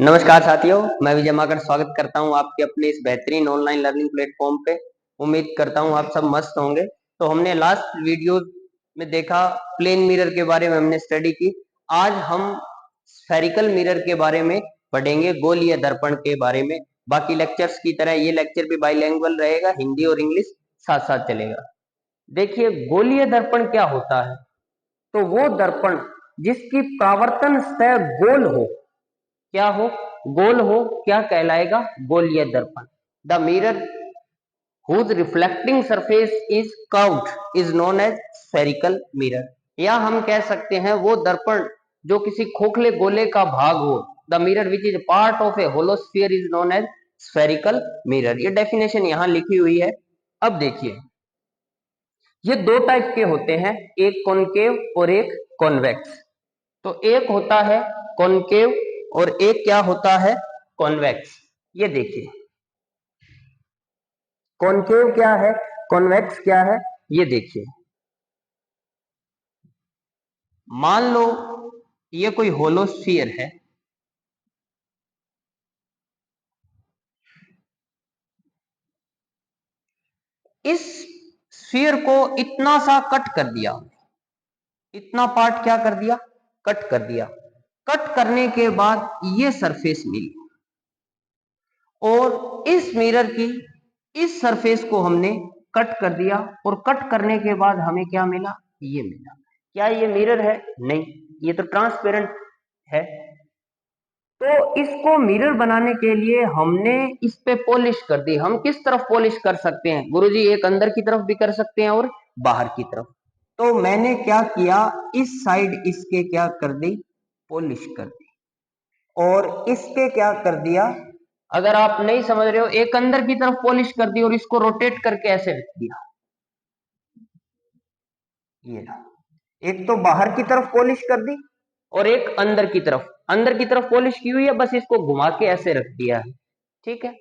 नमस्कार साथियों, मैं विजय माकर स्वागत करता हूं आपके अपने इस बेहतरीन ऑनलाइन लर्निंग प्लेटफॉर्म पे। उम्मीद करता हूं आप सब मस्त होंगे। तो हमने लास्ट वीडियो में देखा प्लेन मिरर के बारे में हमने स्टडी की। आज हम स्फेरिकल मिरर के बारे में पढ़ेंगे, गोलीय दर्पण के बारे में। बाकी लेक्चर्स की तरह ये लेक्चर भी बाइलैंग्वेल रहेगा, हिंदी और इंग्लिश साथ साथ चलेगा। देखिए, गोलीय दर्पण क्या होता है? तो वो दर्पण जिसकी परावर्तन सतह गोल हो, क्या हो? गोल हो, क्या कहलाएगा? गोलीय दर्पण। The mirror whose reflecting surface is curved is known as spherical mirror। या हम कह सकते हैं वो दर्पण जो किसी खोखले गोले का भाग हो। The mirror which is part of a hollow sphere is known as spherical mirror. ये डेफिनेशन यहां लिखी हुई है। अब देखिए, ये दो टाइप के होते हैं, एक कॉनकेव और एक कॉन्वेक्स। तो एक होता है कॉनकेव और एक क्या होता है? कॉन्वेक्स। ये देखिए, कॉनकेव क्या है, कॉन्वेक्स क्या है, ये देखिए। मान लो ये कोई होलो स्फीयर है। इस स्फीयर को इतना सा कट कर दिया, इतना पार्ट क्या कर दिया? कट कर दिया। कट करने के बाद ये सरफेस मिली और इस मिरर की इस सरफेस को हमने कट कर दिया और कट करने के बाद हमें क्या मिला? ये मिला। क्या ये मिरर है? नहीं, ये तो ट्रांसपेरेंट है। तो इसको मिरर बनाने के लिए हमने इस पे पॉलिश कर दी। हम किस तरफ पॉलिश कर सकते हैं गुरुजी? एक अंदर की तरफ भी कर सकते हैं और बाहर की तरफ। तो मैंने क्या किया, इस साइड इसके क्या कर दी? पॉलिश कर दी। और इसके क्या कर दिया? अगर आप नहीं समझ रहे हो, एक अंदर की तरफ पॉलिश कर दी और इसको रोटेट करके ऐसे रख दिया। ये ना, एक तो बाहर की तरफ पॉलिश कर दी और एक अंदर की तरफ। अंदर की तरफ पॉलिश की हुई है, बस इसको घुमा के ऐसे रख दिया है। ठीक है,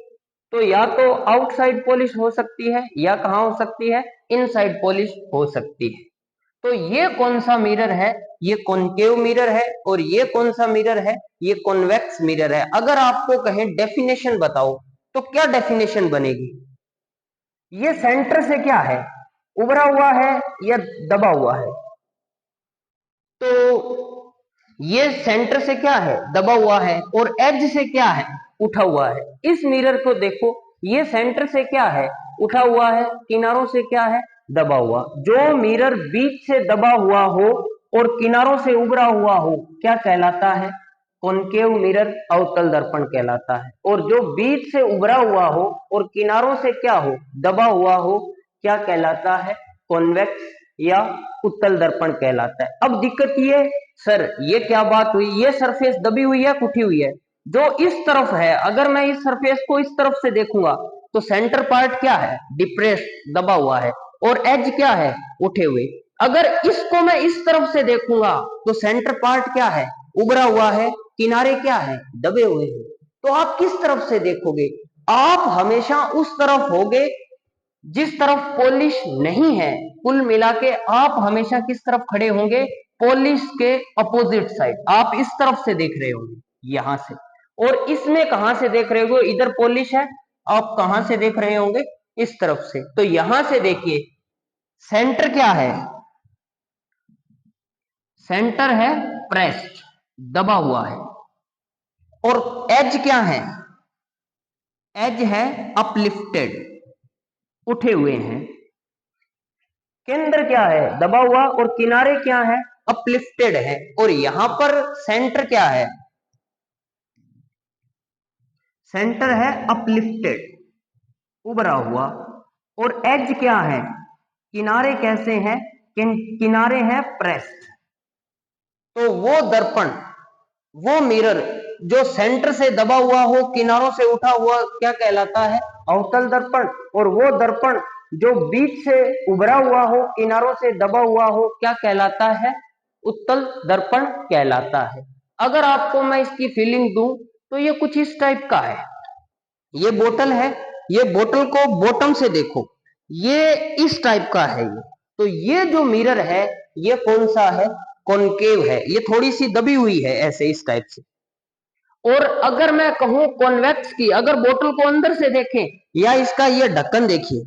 तो या तो आउटसाइड पॉलिश हो सकती है या कहां हो सकती है? इनसाइड पॉलिश हो सकती है। तो ये कौन सा मिरर है? ये कॉनकेव मिरर है। और ये कौन सा मिरर है? ये कॉन्वेक्स मिरर है। अगर आपको कहें डेफिनेशन बताओ, तो क्या डेफिनेशन बनेगी? ये सेंटर से क्या है? उभरा हुआ है या दबा हुआ है? तो ये सेंटर से क्या है? दबा हुआ है। और एज से क्या है? उठा हुआ है। इस मिरर को देखो, ये सेंटर से क्या है? उठा हुआ है। किनारों से क्या है? दबा हुआ। जो मिरर बीच से दबा हुआ हो और किनारों से उभरा हुआ हो, क्या कहलाता है? कॉनकेव मिरर, अवतल दर्पण कहलाता है। और जो बीच से उभरा हुआ हो और किनारों से क्या हो? दबा हुआ हो, क्या कहलाता है? कॉन्वेक्स या उत्तल दर्पण कहलाता है। अब दिक्कत ये, सर ये क्या बात हुई? ये सरफेस दबी हुई है, उठी हुई है? जो इस तरफ है, अगर मैं इस सरफेस को इस तरफ से देखूंगा तो सेंटर पार्ट क्या है? डिप्रेस, दबा हुआ है। और एज क्या है? उठे हुए। अगर इसको मैं इस तरफ से देखूंगा तो सेंटर पार्ट क्या है? उभरा हुआ है। किनारे क्या है? दबे हुए हैं। तो आप किस तरफ से देखोगे? आप हमेशा उस तरफ होगे जिस तरफ पॉलिश नहीं है। कुल मिला के आप हमेशा किस तरफ खड़े होंगे? पॉलिश के अपोजिट साइड। आप इस तरफ से देख रहे होंगे, यहां से। और इसमें कहां से देख रहे होगे? इधर पॉलिश है, आप कहां से देख रहे होंगे? इस तरफ से। तो यहां से देखिए, सेंटर क्या है? सेंटर है प्रेस्ड, दबा हुआ है। और एज क्या है? एज है अपलिफ्टेड, उठे हुए हैं। केंद्र क्या है? दबा हुआ। और किनारे क्या है? अपलिफ्टेड है। और यहां पर सेंटर क्या है? सेंटर है अपलिफ्टेड, उभरा हुआ। और एज क्या है? किनारे कैसे हैं? किनारे हैं प्रेस्ड। तो वो दर्पण, वो मिरर जो सेंटर से दबा हुआ हो, किनारों से उठा हुआ, क्या कहलाता है? अवतल दर्पण। और वो दर्पण जो बीच से उभरा हुआ हो, किनारों से दबा हुआ हो, क्या कहलाता है? उत्तल दर्पण कहलाता है। अगर आपको मैं इसकी फीलिंग दूं तो ये कुछ इस टाइप का है। ये बोतल है, ये बोतल को बॉटम से देखो, ये इस टाइप का है ये। तो ये जो मिरर है, ये कौन सा है? कॉनकेव है। ये थोड़ी सी दबी हुई है ऐसे, इस टाइप से। और अगर मैं कहूं कॉन्वेक्स की, अगर बोतल को अंदर से देखें या इसका ये ढक्कन देखिए,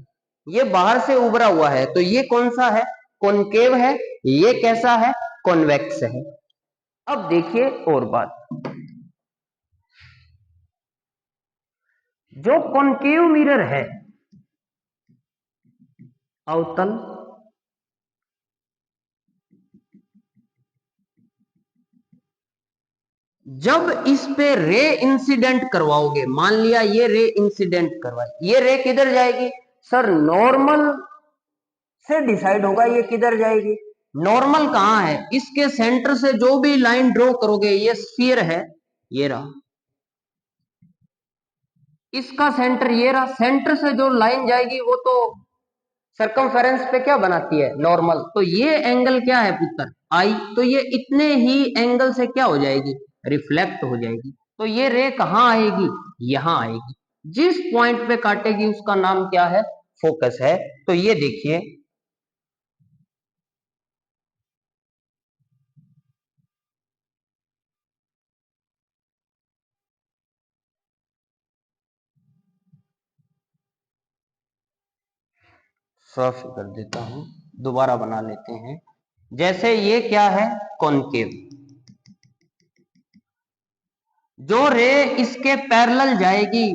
ये बाहर से उभरा हुआ है, तो ये कौन सा है? कॉनकेव है। ये कैसा है? कॉन्वेक्स है। अब देखिए और बात, जो कॉनकेव मिरर है, अवतल जब इस पे रे इंसिडेंट करवाओगे, मान लिया ये रे इंसिडेंट करवाए, ये रे किधर जाएगी सर? नॉर्मल से डिसाइड होगा ये किधर जाएगी। नॉर्मल कहां है? इसके सेंटर से जो भी लाइन ड्रॉ करोगे, ये स्फीयर है, ये रहा, इसका सेंटर ये रहा, सेंटर से जो लाइन जाएगी वो तो सरकमफेरेंस पे क्या बनाती है? नॉर्मल। तो ये एंगल क्या है पुत्र? आई। तो ये इतने ही एंगल से क्या हो जाएगी? रिफ्लेक्ट हो जाएगी। तो ये रे कहां आएगी? यहां आएगी। जिस पॉइंट पे काटेगी उसका नाम क्या है? फोकस है। तो ये देखिए, साफ कर देता हूं, दोबारा बना लेते हैं। जैसे ये क्या है? कॉनकेव। जो रे इसके पैरेलल जाएगी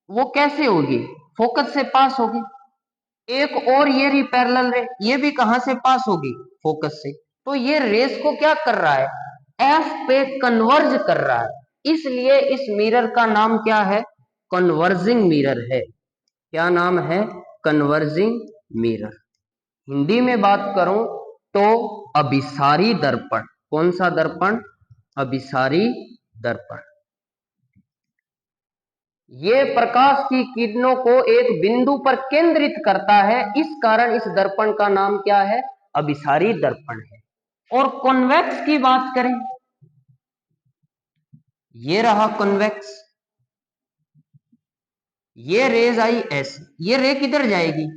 वो कैसे होगी? फोकस से पास होगी। एक और ये रही पैरेलल रे, ये भी कहां से पास होगी? फोकस से। तो ये रेस को क्या कर रहा है? एफ पे कन्वर्ज कर रहा है। इसलिए इस मिरर का नाम क्या है? कन्वर्जिंग मिरर है। क्या नाम है? Converging mirror. हिंदी में बात करूं तो अभिसारी दर्पण। कौन सा दर्पण? अभिसारी दर्पण। ये प्रकाश की किरणों को एक बिंदु पर केंद्रित करता है, इस कारण इस दर्पण का नाम क्या है? अभिसारी दर्पण है। और कॉन्वेक्स की बात करें, ये रहा कॉन्वेक्स, ये रेज आई ऐसे, ये रे किधर जाएगी?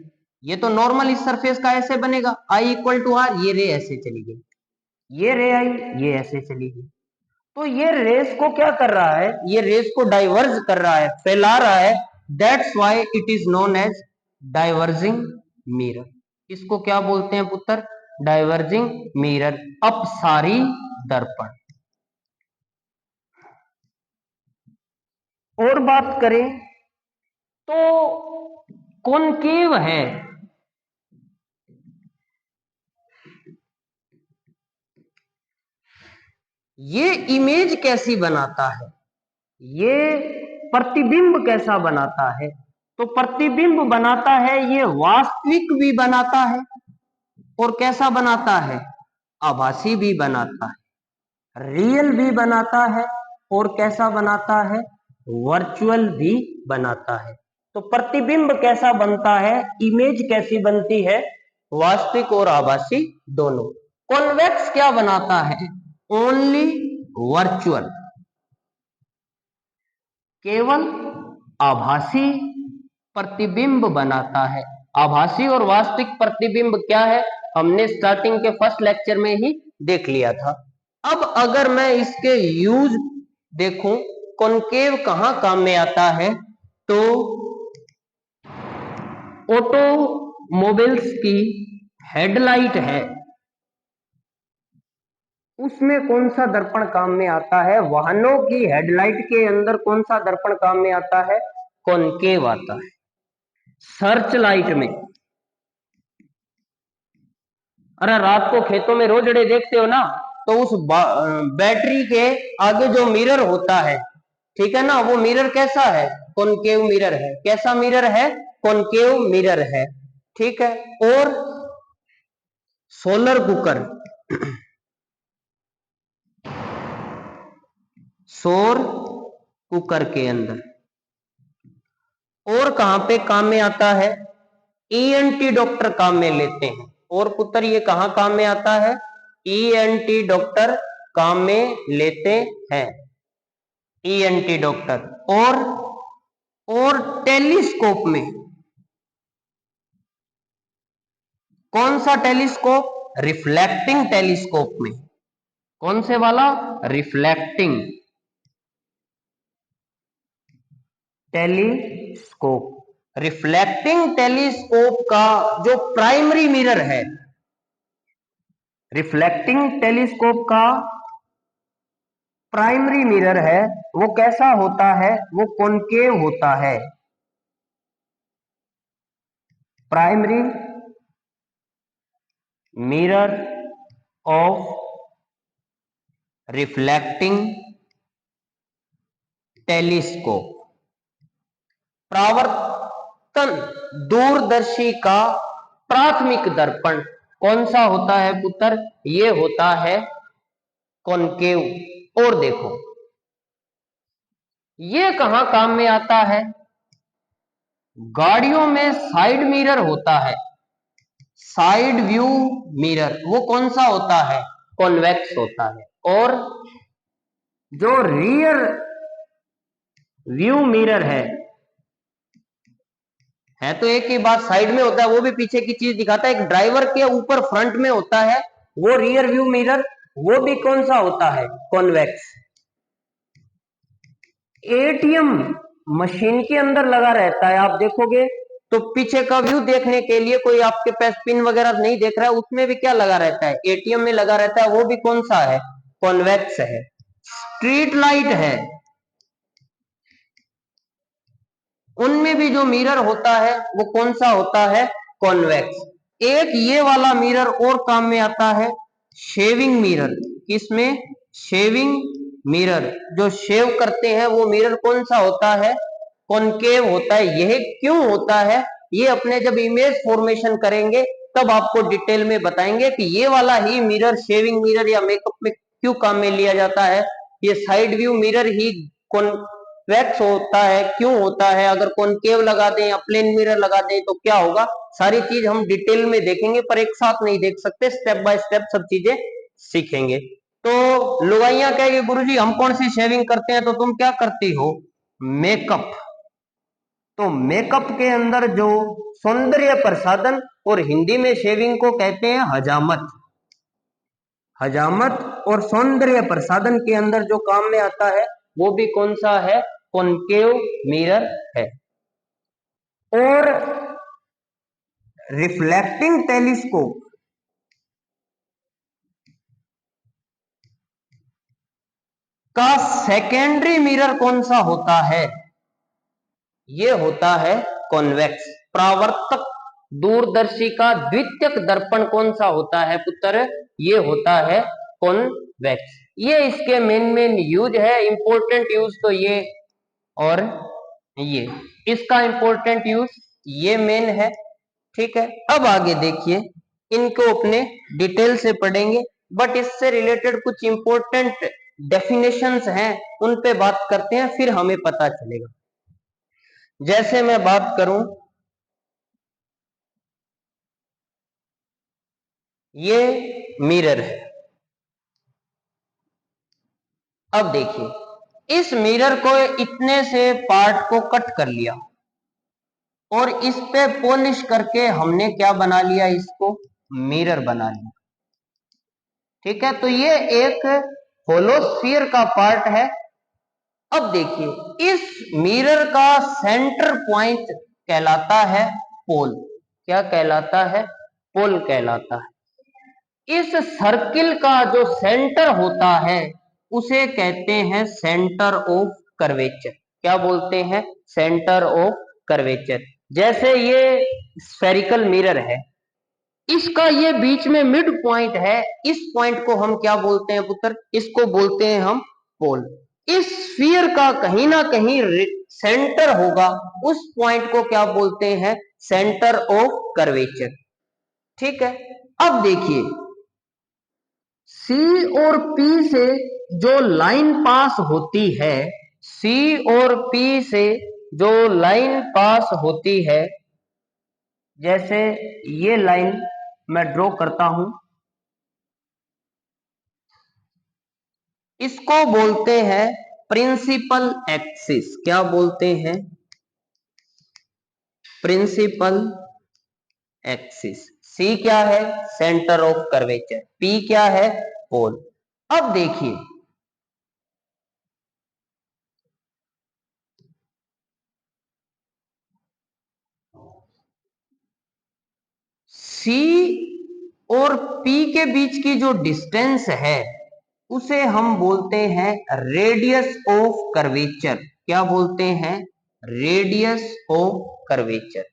ये तो नॉर्मल इस सरफेस का ऐसे बनेगा, आई इक्वल टू आर, ये रे ऐसे चली गई, ये रे आई, ये ऐसे चली गई। तो ये रेस को क्या कर रहा है? ये रेस को डाइवर्ज कर रहा है, फैला रहा है। That's why it is known as diverging mirror. इसको क्या बोलते हैं पुत्र? डाइवर्जिंग मिरर, अपसारी दर्पण। और बात करें तो कॉनकेव है, ये इमेज कैसी बनाता है? ये प्रतिबिंब कैसा बनाता है? तो प्रतिबिंब बनाता है, ये वास्तविक भी बनाता है और कैसा बनाता है? आभासी भी बनाता है, रियल भी बनाता है और कैसा बनाता है? वर्चुअल भी बनाता है। तो प्रतिबिंब कैसा बनता है? इमेज कैसी बनती है? वास्तविक और आभासी दोनों। कॉन्वेक्स क्या बनाता है? ओनली वर्चुअल, केवल आभासी प्रतिबिंब बनाता है। आभासी और वास्तविक प्रतिबिंब क्या है? हमने स्टार्टिंग के फर्स्ट लेक्चर में ही देख लिया था। अब अगर मैं इसके यूज देखूं, कॉनकेव कहां काम में आता है, तो ऑटोमोबाइल्स की हेडलाइट है, उसमें कौन सा दर्पण काम में आता है? वाहनों की हेडलाइट के अंदर कौन सा दर्पण काम में आता है? कॉनकेव आता है। सर्च लाइट में, अरे रात को खेतों में रोजड़े देखते हो ना, तो उस बैटरी के आगे जो मिरर होता है, ठीक है ना, वो मिरर कैसा है? कॉनकेव मिरर है। कैसा मिरर है? कॉनकेव मिरर है। ठीक है। और सोलर कुकर, सौर कुकर के अंदर और कहां पे काम में आता है? ईएनटी डॉक्टर काम में लेते हैं। और पुत्र ये कहां काम में आता है? ईएनटी डॉक्टर काम में लेते हैं, ईएनटी डॉक्टर। और टेलीस्कोप में, कौन सा टेलीस्कोप? रिफ्लेक्टिंग टेलीस्कोप में। कौन से वाला? रिफ्लेक्टिंग। टेलीस्कोप। रिफ्लेक्टिंग टेलीस्कोप का जो प्राइमरी मिरर है, रिफ्लेक्टिंग टेलीस्कोप का प्राइमरी मिरर है, वो कैसा होता है? वो कॉनकेव होता है। Primary mirror of reflecting telescope, परावर्तन दूरदर्शी का प्राथमिक दर्पण कौन सा होता है पुत्र? ये होता है कॉनकेव। और देखो ये कहां काम में आता है? गाड़ियों में साइड मिरर होता है, साइड व्यू मिरर, वो कौन सा होता है? कॉन्वेक्स होता है। और जो रियर व्यू मिरर है तो एक ही बात, साइड में होता है, वो भी पीछे की चीज दिखाता है। एक ड्राइवर के ऊपर फ्रंट में होता है वो रियर व्यू मिरर, वो भी कौन सा होता है? कॉन्वेक्स। एटीएम मशीन के अंदर लगा रहता है, आप देखोगे तो पीछे का व्यू देखने के लिए कोई आपके पास पिन वगैरह नहीं देख रहा है, उसमें भी क्या लगा रहता है? एटीएम में लगा रहता है, वो भी कौन सा है? कॉन्वेक्स है। स्ट्रीट लाइट है, उनमें भी जो मिरर होता है वो कौन सा होता है? कॉन्वेक्स। एक ये वाला मिरर और काम में आता है, शेविंग मिरर। किसमें? शेविंग मिरर, जो शेव करते हैं वो मिरर कौन सा होता है? कॉनकेव होता है। यह क्यों होता है? ये अपने जब इमेज फॉर्मेशन करेंगे तब आपको डिटेल में बताएंगे कि ये वाला ही मिरर शेविंग मिरर या मेकअप में क्यों काम में लिया जाता है। ये साइड व्यू मिरर ही कॉन्वेक्स होता है, क्यों होता है? अगर कॉनकेव लगा दें या प्लेन मिरर लगा दें तो क्या होगा? सारी चीज हम डिटेल में देखेंगे, पर एक साथ नहीं देख सकते, स्टेप बाय स्टेप सब चीजें सीखेंगे। तो लुगाइयां कहेगी गुरुजी हम कौन सी शेविंग करते हैं, तो तुम क्या करती हो? मेकअप। तो मेकअप के अंदर जो सौंदर्य प्रसाधन, और हिंदी में शेविंग को कहते हैं हजामत। हजामत और सौंदर्य प्रसाधन के अंदर जो काम में आता है वो भी कौन सा है? कॉनकेव मिरर है। और रिफ्लेक्टिंग टेलीस्कोप का सेकेंडरी मिरर कौन सा होता है? ये होता है कॉन्वेक्स। परावर्तक दूरदर्शी का द्वितीयक दर्पण कौन सा होता है पुत्र? ये होता है कॉन्वेक्स। ये इसके मेन यूज है, इंपॉर्टेंट यूज तो ये और ये, इसका इंपॉर्टेंट यूज ये मेन है। ठीक है, अब आगे देखिए, इनको अपने डिटेल से पढ़ेंगे, बट इससे रिलेटेड कुछ इंपॉर्टेंट डेफिनेशंस हैं, उन पे बात करते हैं, फिर हमें पता चलेगा। जैसे मैं बात करूं, ये मिरर है। अब देखिए, इस मिरर को इतने से पार्ट को कट कर लिया और इस पे पॉलिश करके हमने क्या बना लिया? इसको मिरर बना लिया। ठीक है, तो ये एक होलो स्फीयर का पार्ट है। अब देखिए, इस मिरर का सेंटर पॉइंट कहलाता है पोल। क्या कहलाता है? पोल कहलाता है। इस सर्किल का जो सेंटर होता है उसे कहते हैं सेंटर ऑफ कर्वेचर। क्या बोलते हैं? Centre of curvature. जैसे ये स्फेरिकल मिरर है, इसका ये बीच में मिड पॉइंट है, इस पॉइंट को हम क्या बोलते हैं पुत्र? इसको बोलते हैं हम पोल। इस स्फीयर का कहीं ना कहीं सेंटर होगा, उस पॉइंट को क्या बोलते हैं? Centre of curvature. ठीक है, अब देखिए, सी और पी से जो लाइन पास होती है, सी और पी से जो लाइन पास होती है, जैसे ये लाइन मैं ड्रॉ करता हूं, इसको बोलते हैं प्रिंसिपल एक्सिस। क्या बोलते हैं? Principal axis. सी क्या है? Centre of curvature. पी क्या है? पोल। अब देखिए, सी और पी के बीच की जो डिस्टेंस है उसे हम बोलते हैं रेडियस ऑफ कर्वेचर। क्या बोलते हैं? Radius of curvature.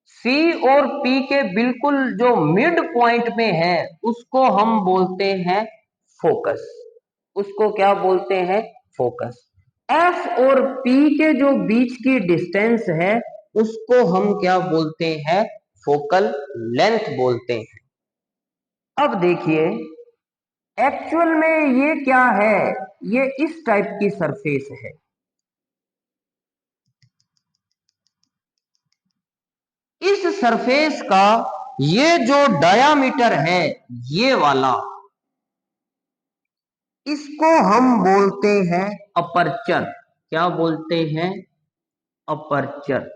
सी और पी के बिल्कुल जो मिड पॉइंट में है उसको हम बोलते हैं फोकस। उसको क्या बोलते हैं? फोकस। एफ और पी के जो बीच की डिस्टेंस है उसको हम क्या बोलते हैं? फोकल लेंथ बोलते हैं। अब देखिए एक्चुअल में ये क्या है? ये इस टाइप की सरफेस है। इस सरफेस का ये जो डायामीटर है ये वाला, इसको हम बोलते हैं अपर्चर। क्या बोलते हैं? अपर्चर,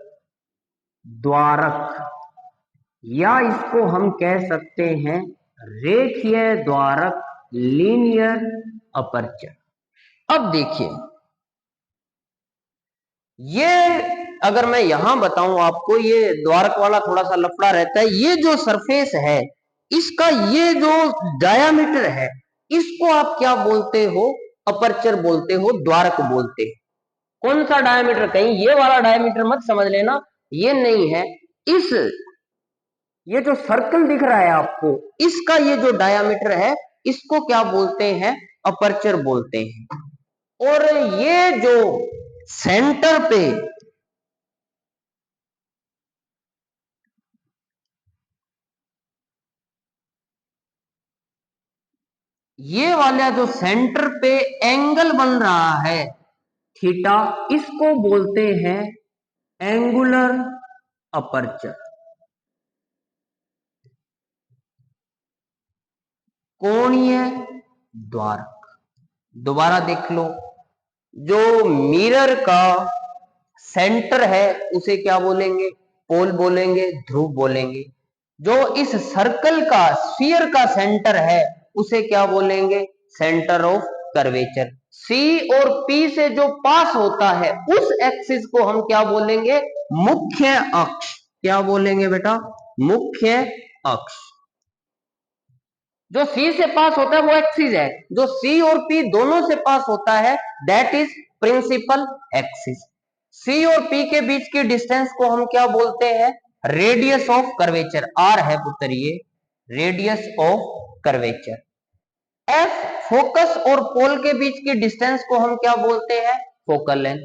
द्वारक, या इसको हम कह सकते हैं रेखीय द्वारक, लीनियर अपर्चर। अब देखिए ये अगर मैं यहां बताऊं आपको, ये द्वारक वाला थोड़ा सा लफड़ा रहता है। ये जो सरफेस है इसका ये जो डायामीटर है इसको आप क्या बोलते हो? अपर्चर बोलते हो, द्वारक बोलते हैं। कौन सा डायामीटर? कहीं ये वाला डायामीटर मत समझ लेना, ये नहीं है। इस ये जो सर्कल दिख रहा है आपको, इसका ये जो डायामीटर है इसको क्या बोलते हैं? अपर्चर बोलते हैं। और ये जो सेंटर पे ये वाला जो सेंटर पे एंगल बन रहा है थीटा, इसको बोलते हैं एंगुलर अपर्चर, कोणीय द्वारक। दोबारा देख लो, जो मिरर का सेंटर है उसे क्या बोलेंगे? पोल बोलेंगे, ध्रुव बोलेंगे। जो इस सर्कल का, स्फीयर का सेंटर है उसे क्या बोलेंगे? Centre of curvature. सी और पी से जो पास होता है उस एक्सिस को हम क्या बोलेंगे? मुख्य अक्ष। क्या बोलेंगे बेटा? मुख्य अक्ष। जो सी से पास होता है वो एक्सिस है, जो सी और पी दोनों से पास होता है दैट इज प्रिंसिपल एक्सिस। सी और पी के बीच की डिस्टेंस को हम क्या बोलते हैं? Radius of curvature. आर है पुत्र ये, radius of curvature. F focus और पोल के बीच की डिस्टेंस को हम क्या बोलते हैं? Focal length.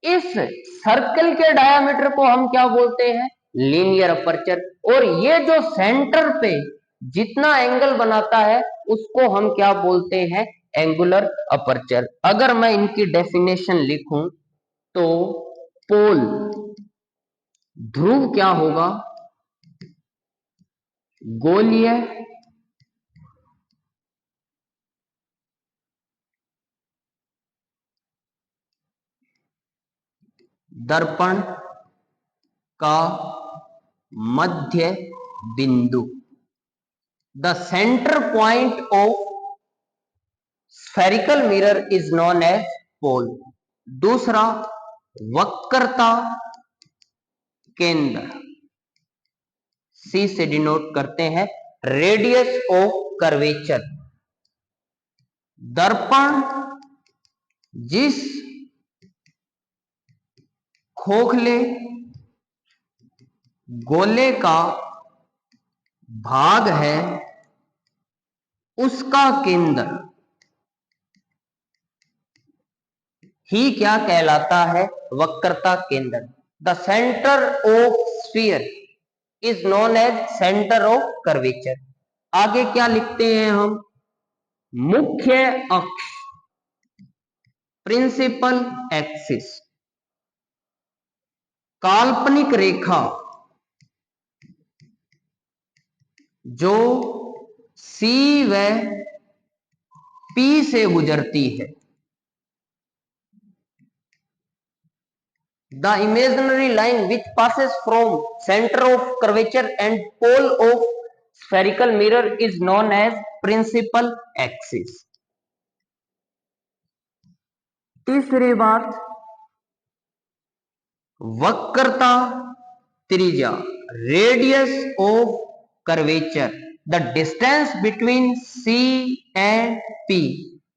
इस सर्कल के डायामीटर को हम क्या बोलते हैं? Linear aperture. और ये जो सेंटर पे जितना एंगल बनाता है उसको हम क्या बोलते हैं? Angular aperture. अगर मैं इनकी डेफिनेशन लिखूं तो पोल, ध्रुव क्या होगा? गोलीय दर्पण का मध्य बिंदु। The centre point of spherical mirror is known as pole. दूसरा, वक्रता केंद्र, सी से डिनोट करते हैं रेडियस ऑफ कर्वेचर। दर्पण जिस खोखले गोले का भाग है उसका केंद्र ही क्या कहलाता है? वक्रता केंद्र। The centre of sphere is known as centre of curvature. आगे क्या लिखते हैं हम? मुख्य अक्ष, प्रिंसिपल एक्सिस। काल्पनिक रेखा जो सी व पी से गुजरती है, the imaginary line which passes from center of curvature and pole of spherical mirror is known as principal axis. तीसरी बात, वक्रता त्रिज्या, radius of curvature, the distance between C and P,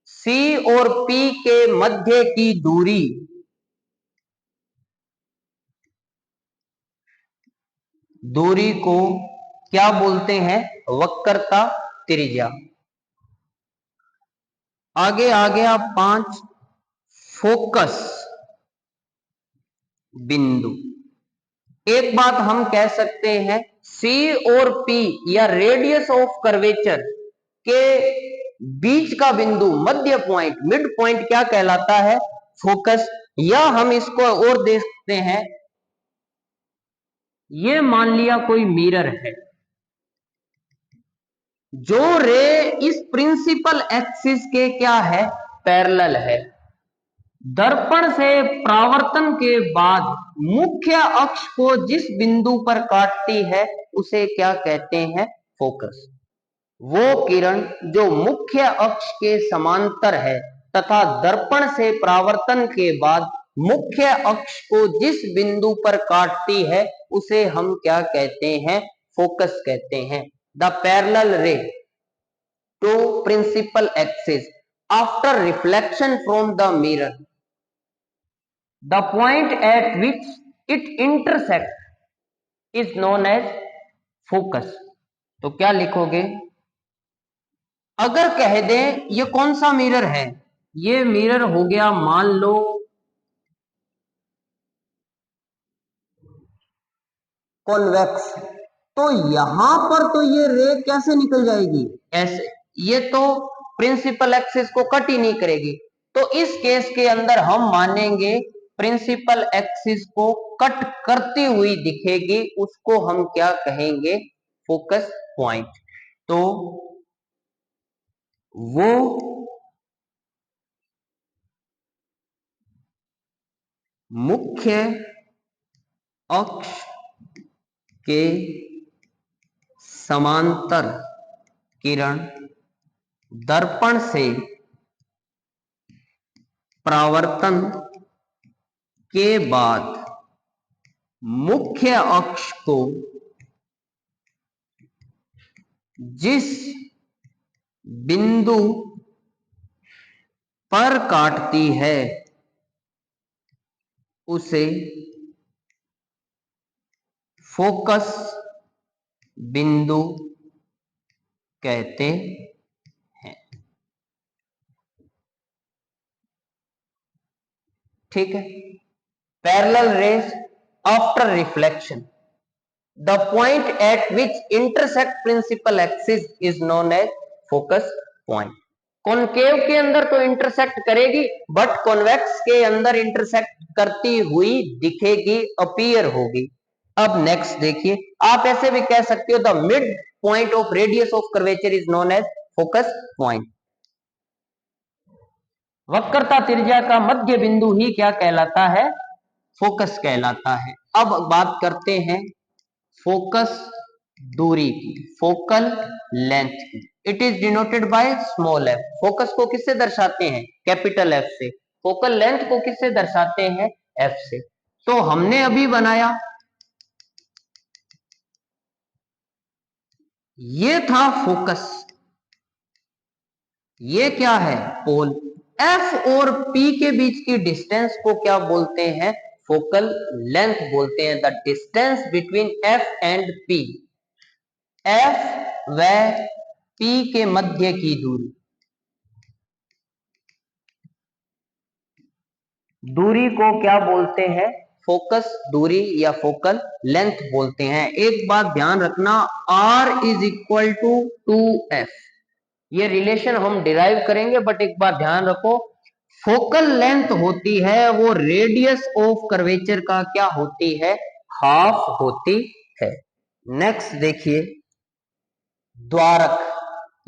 C और पी के मध्य की दूरी को क्या बोलते हैं? वक्रता त्रिज्या। आगे आ गया 5, फोकस बिंदु। एक बात हम कह सकते हैं, सी और पी या रेडियस ऑफ कर्वेचर के बीच का बिंदु, मध्य पॉइंट, मिड पॉइंट क्या कहलाता है? फोकस। या हम इसको और देखते हैं, ये मान लिया कोई मिरर है, जो रे इस प्रिंसिपल एक्सिस के क्या है? पैरेलल है। दर्पण से परावर्तन के बाद मुख्य अक्ष को जिस बिंदु पर काटती है उसे क्या कहते हैं? फोकस। वो किरण जो मुख्य अक्ष के समांतर है तथा दर्पण से परावर्तन के बाद मुख्य अक्ष को जिस बिंदु पर काटती है उसे हम क्या कहते हैं? फोकस कहते हैं। The parallel ray to principal axis after reflection from the mirror, the point at which it intersects is known as focus। तो क्या लिखोगे? अगर कह दें ये कौन सा मिरर है? ये मिरर हो गया, मान लो कॉन्वेक्स। तो यहां पर तो ये रे कैसे निकल जाएगी? ऐसे। ये तो प्रिंसिपल एक्सिस को कट ही नहीं करेगी। तो इस केस के अंदर हम मानेंगे प्रिंसिपल एक्सिस को कट करती हुई दिखेगी, उसको हम क्या कहेंगे? Focus point. तो वो मुख्य अक्ष के समांतर किरण दर्पण से परावर्तन के बाद मुख्य अक्ष को जिस बिंदु पर काटती है उसे फोकस बिंदु कहते हैं। ठीक है। Parallel rays after reflection, the point at which intersect principal axis is known as focus point. Concave के अंदर तो इंटरसेक्ट करेगी, बट कॉन्वेक्स के अंदर इंटरसेक्ट करती हुई दिखेगी, अपीयर होगी। अब नेक्स्ट देखिए, आप ऐसे भी कह सकते हो the mid point of radius of curvature is known as focus point. वक्रता त्रिज्या का मध्य बिंदु ही क्या कहलाता है? फोकस कहलाता है। अब बात करते हैं फोकस दूरी की, फोकल लेंथ की। It is denoted by small F. Focus को किससे दर्शाते हैं? कैपिटल एफ से। फोकल लेंथ को किससे दर्शाते हैं? एफ से। तो हमने अभी बनाया, ये था फोकस, ये क्या है? पोल। एफ और पी के बीच की डिस्टेंस को क्या बोलते हैं? फोकल लेंथ बोलते हैं। The distance between F and P, F व पी के मध्य की दूरी, दूरी को क्या बोलते हैं? फोकस दूरी या फोकल लेंथ बोलते हैं। एक बात ध्यान रखना, R is equal to 2F। ये रिलेशन हम डिराइव करेंगे, बट एक बात ध्यान रखो, फोकल लेंथ होती है वो रेडियस ऑफ कर्वेचर का क्या होती है? हाफ होती है। नेक्स्ट देखिए, द्वारक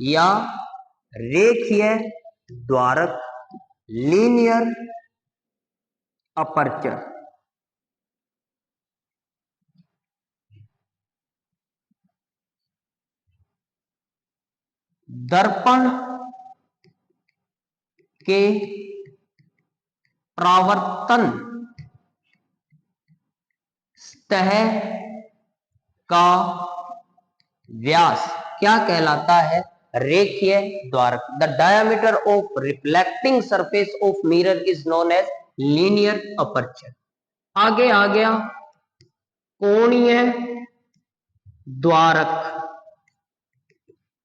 या रेखीय द्वारक, लीनियर अपर्चर। दर्पण के परावर्तन सतह का व्यास क्या कहलाता है? रेखीय द्वारक। The diameter of reflecting surface of mirror is known as linear aperture. आगे आ गया कोणीय द्वारक,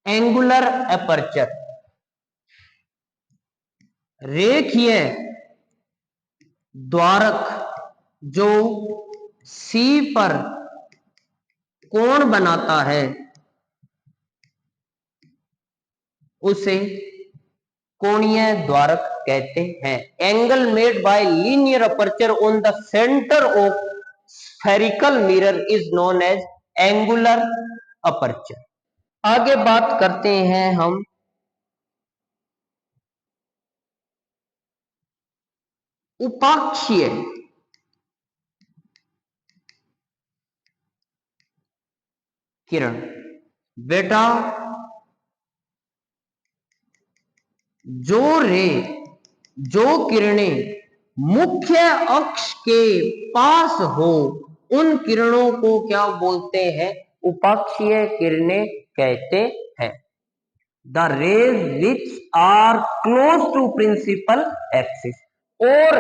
एंगुलर अपर्चर। रेखीय द्वारक जो सी पर कोण बनाता है उसे कोणीय द्वारक कहते हैं। Angle made by linear aperture on the centre of spherical mirror is known as angular aperture. आगे बात करते हैं हम उपाक्षीय किरण। बेटा जो किरणें मुख्य अक्ष के पास हो उन किरणों को क्या बोलते हैं? उपाक्षीय किरणें कहते हैं। The rays which are close to principal axis. और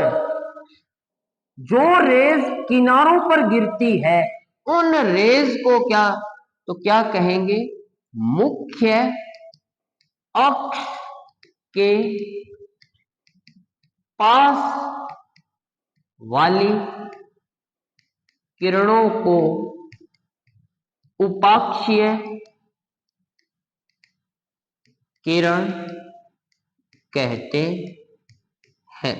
जो रेज किनारों पर गिरती है उन रेज को क्या कहेंगे? मुख्य अक्ष के पास वाली किरणों को उपाक्षीय किरण कहते हैं।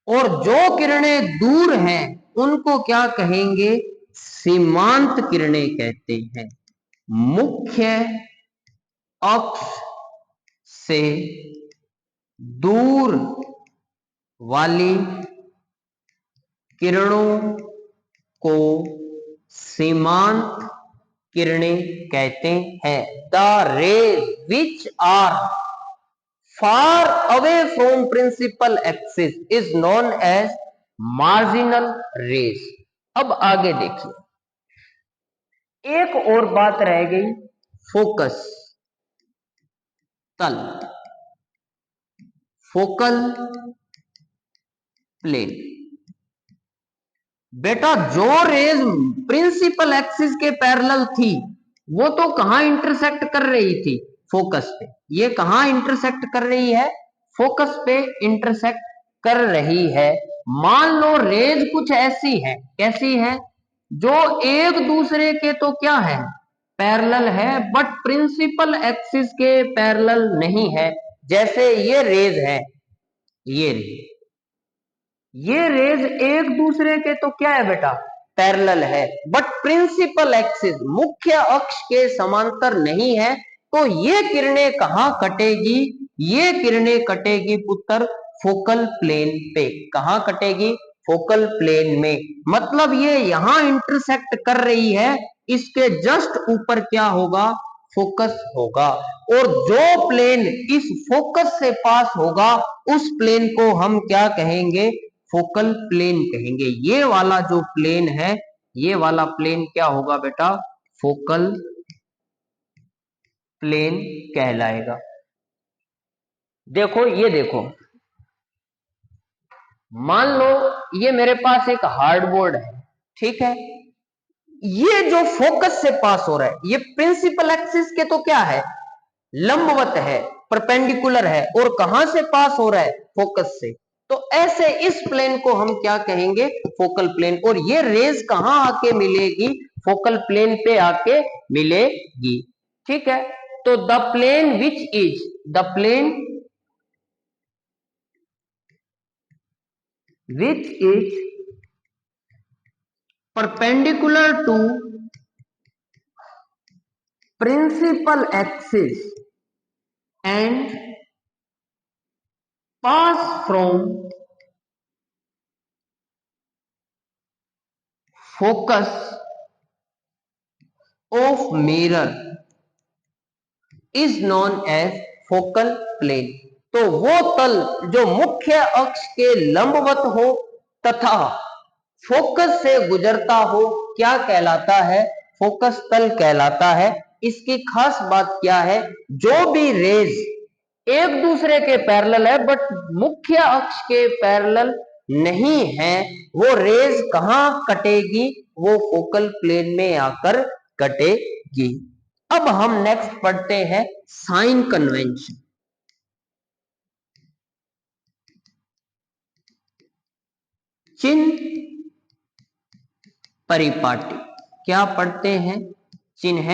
और जो किरणें दूर हैं उनको क्या कहेंगे? सीमांत किरणें कहते हैं। मुख्य अक्ष से दूर वाली किरणों को सीमांत किरणें कहते हैं। The rays which are far away from principal axis is known as marginal rays. अब आगे देखिए, एक और बात रह गई, फोकस तल, फोकल प्लेन। बेटा जो रेज प्रिंसिपल एक्सिस के पैरेलल थी वो तो कहां इंटरसेक्ट कर रही थी? फोकस पे। ये कहां इंटरसेक्ट कर रही है? फोकस पे इंटरसेक्ट कर रही है। मान लो रेज कुछ ऐसी है, कैसी है? जो एक दूसरे के तो क्या है? पैरेलल है, बट प्रिंसिपल एक्सिस के पैरेलल नहीं है। जैसे ये रेज है, ये रेज एक दूसरे के तो क्या है बेटा? पैरेलल है, बट प्रिंसिपल एक्सिस मुख्य अक्ष के समांतर नहीं है। तो ये किरणें कहां कटेगी? ये किरणें कटेगी पुत्र फोकल प्लेन पे। कहां कटेगी? फोकल प्लेन में। मतलब ये यहां इंटरसेक्ट कर रही है, इसके जस्ट ऊपर क्या होगा? फोकस होगा। और जो प्लेन इस फोकस से पास होगा उस प्लेन को हम क्या कहेंगे? फोकल प्लेन कहेंगे। ये वाला जो प्लेन है, ये वाला प्लेन क्या होगा बेटा? फोकल प्लेन कहलाएगा। देखो, ये देखो, मान लो ये मेरे पास एक हार्डबोर्ड है, ठीक है। ये जो फोकस से पास हो रहा है ये प्रिंसिपल एक्सिस के तो क्या है? लंबवत है, परपेंडिकुलर है। और कहां से पास हो रहा है? फोकस से। तो ऐसे इस प्लेन को हम क्या कहेंगे? Focal plane. और ये रेज कहां आके मिलेगी? फोकल प्लेन पे आके मिलेगी, ठीक है। तो the plane which is perpendicular to principal axis and pass from focus of mirror is known as focal plane। तो वो तल जो मुख्य अक्ष के लंबवत हो तथा फोकस से गुजरता हो क्या कहलाता है? फोकस तल कहलाता है। इसकी खास बात क्या है, जो भी रेज एक दूसरे के पैरेलल है बट मुख्य अक्ष के पैरेलल नहीं है, वो रेज कहां कटेगी, वो फोकल प्लेन में आकर कटेगी। अब हम नेक्स्ट पढ़ते हैं साइन कन्वेंशन। चिन्ह परिपाटी, क्या पढ़ते हैं, चिन्ह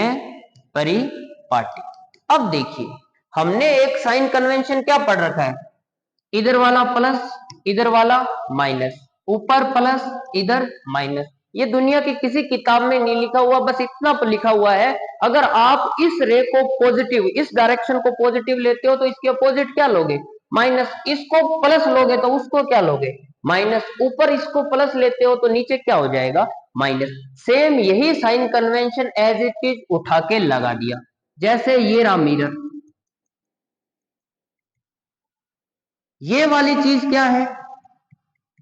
परिपाटी। अब देखिए हमने एक साइन कन्वेंशन क्या पढ़ रखा है, इधर वाला प्लस इधर वाला माइनस, ऊपर प्लस इधर माइनस। ये दुनिया की किसी किताब में नहीं लिखा हुआ, बस इतना लिखा हुआ है, अगर आप इस रे को पॉजिटिव, इस डायरेक्शन को पॉजिटिव लेते हो तो इसके अपोजिट क्या लोगे, माइनस। इसको प्लस लोगे तो उसको क्या लोगे, माइनस। ऊपर इसको प्लस लेते हो तो नीचे क्या हो जाएगा, माइनस। सेम यही sign convention as it is उठा के लगा दिया। जैसे ये रहा मिरर, ये वाली चीज क्या है,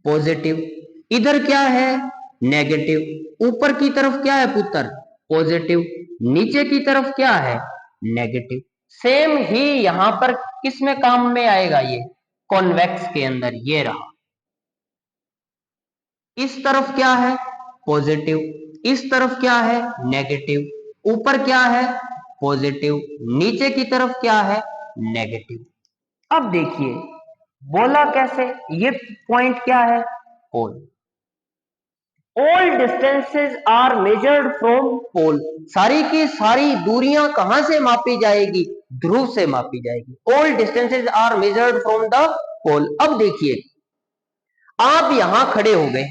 पॉजिटिव, इधर क्या है, नेगेटिव। ऊपर की तरफ क्या है पुत्र, पॉजिटिव, नीचे की तरफ क्या है, नेगेटिव। सेम ही यहां पर किस में काम में आएगा, ये कॉन्वेक्स के अंदर। ये रहा, इस तरफ क्या है, पॉजिटिव, इस तरफ क्या है, नेगेटिव। ऊपर क्या है, पॉजिटिव, नीचे की तरफ क्या है, नेगेटिव। अब देखिए बोला कैसे, ये पॉइंट क्या है, pole. All distances are measured from pole, सारी की सारी दूरियां कहां से मापी जाएगी, ध्रुव से मापी जाएगी। All distances are measured from the pole. अब देखिए आप यहां खड़े हो गए,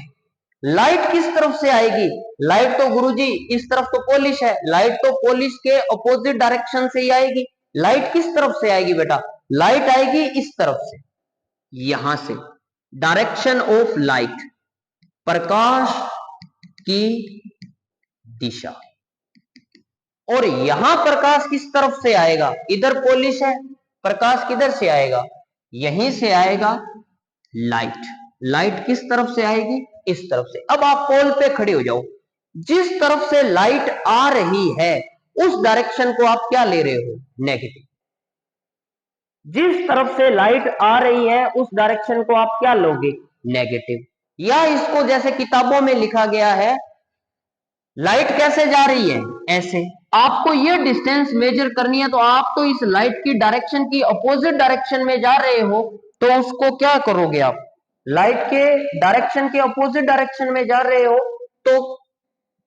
लाइट किस तरफ से आएगी, लाइट तो गुरुजी इस तरफ तो पोलिश है, लाइट तो पोलिश के अपोजिट डायरेक्शन से ही आएगी। लाइट किस तरफ से आएगी बेटा, लाइट आएगी इस तरफ से, यहां से, डायरेक्शन ऑफ लाइट, प्रकाश की दिशा। और यहां प्रकाश किस तरफ से आएगा, इधर पोलिश है, प्रकाश किधर से आएगा, यहीं से आएगा लाइट। लाइट किस तरफ से आएगी, इस तरफ से। अब आप पोल पे खड़े हो जाओ, जिस तरफ से लाइट आ रही है उस डायरेक्शन को आप क्या ले रहे हो, नेगेटिव। जिस तरफ से लाइट आ रही है उस डायरेक्शन को आप क्या लोगे, नेगेटिव। या इसको जैसे किताबों में लिखा गया है, लाइट कैसे जा रही है, ऐसे। आपको ये डिस्टेंस मेजर करनी है तो आप तो इस लाइट की डायरेक्शन की अपोजिट डायरेक्शन में जा रहे हो, तो उसको क्या करोगे आप, लाइट के डायरेक्शन के अपोजिट डायरेक्शन में जा रहे हो तो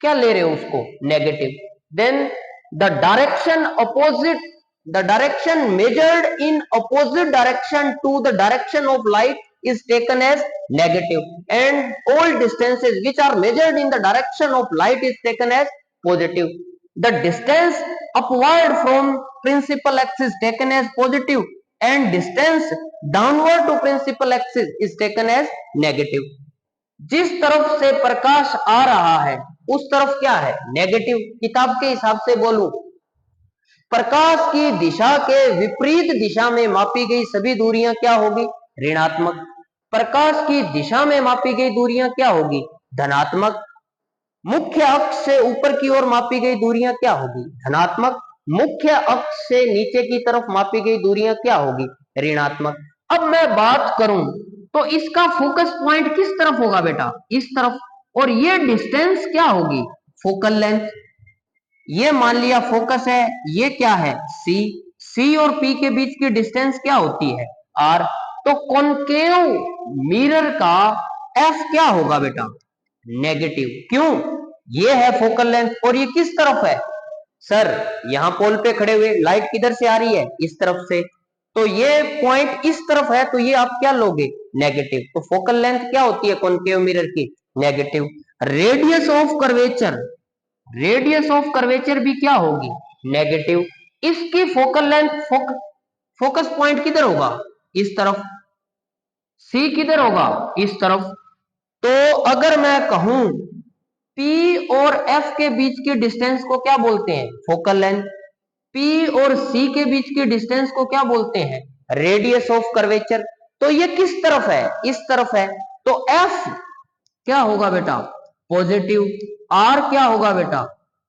क्या ले रहे हो उसको, negative. Then the direction opposite, the direction measured in opposite direction to the direction of light is taken as negative, and all distances which are measured in the direction of light is taken as positive. The distance upward from principal axis is taken as positive, and distance downward to principal axis is taken as negative. जिस तरफ से प्रकाश आ रहा है उस तरफ क्या है, negative. किताब के हिसाब से बोलूं, प्रकाश की दिशा के विपरीत दिशा में मापी गई सभी दूरियां क्या होगी, ऋणात्मक। प्रकाश की दिशा में मापी गई दूरियां क्या होगी, धनात्मक। मुख्य अक्ष से ऊपर की ओर मापी गई दूरियां क्या होगी, धनात्मक। मुख्य अक्ष से नीचे की तरफ मापी गई दूरियां क्या होगी, ऋणात्मक। अब मैं बात करूं तो इसका फोकस पॉइंट किस तरफ होगा बेटा, इस तरफ। और ये डिस्टेंस क्या होगी, फोकल लेंथ। ये मान लिया फोकस है, ये क्या है, सी। सी और पी के बीच की डिस्टेंस क्या होती है, आर। तो कॉनकेव मिरर का एफ क्या होगा बेटा, नेगेटिव। क्यों, ये है फोकल लेंथ और ये किस तरफ है, सर यहां पोल पे खड़े हुए, लाइट किधर से आ रही है, इस तरफ से। तो ये पॉइंट इस तरफ है तो ये आप क्या लोगे, नेगेटिव। तो फोकल लेंथ क्या होती है कॉनकेव मिरर की, negative. Radius of curvature, radius of curvature भी क्या होगी, नेगेटिव। इसकी फोकल लेंथ, फोकस पॉइंट किधर होगा, इस तरफ। सी किधर होगा, इस तरफ। तो अगर मैं कहूं P और F के बीच की डिस्टेंस को क्या बोलते हैं, फोकल लेंथ। P और C के बीच की डिस्टेंस को क्या बोलते हैं, रेडियस ऑफ कर्वेचर। तो ये किस तरफ है, इस तरफ है। तो F क्या होगा बेटा, पॉजिटिव। R क्या होगा बेटा,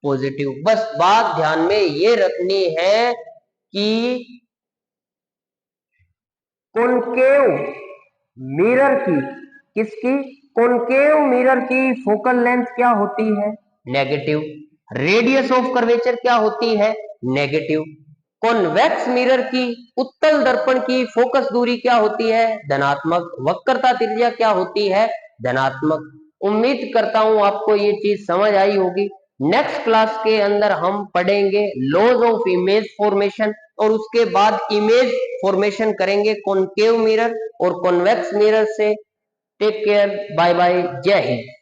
पॉजिटिव। बस बात ध्यान में ये रखनी है कि कॉनकेव मिरर की, किसकी, कॉनकेव मिरर की फोकल लेंथ क्या होती है, नेगेटिव। रेडियस ऑफ कर्वेचर क्या होती है, नेगेटिव। कॉन्वेक्स मिरर की उत्तल दर्पण की फोकस दूरी क्या होती है, धनात्मक। वक्रता त्रिज्या क्या होती है, धनात्मक। उम्मीद करता हूं आपको ये चीज समझ आई होगी। नेक्स्ट क्लास के अंदर हम पढ़ेंगे लॉज ऑफ इमेज फॉर्मेशन और उसके बाद इमेज फॉर्मेशन करेंगे कॉनकेव मिरर और कॉन्वेक्स मिरर से। टेक केयर, बाय बाय, जय हिंद।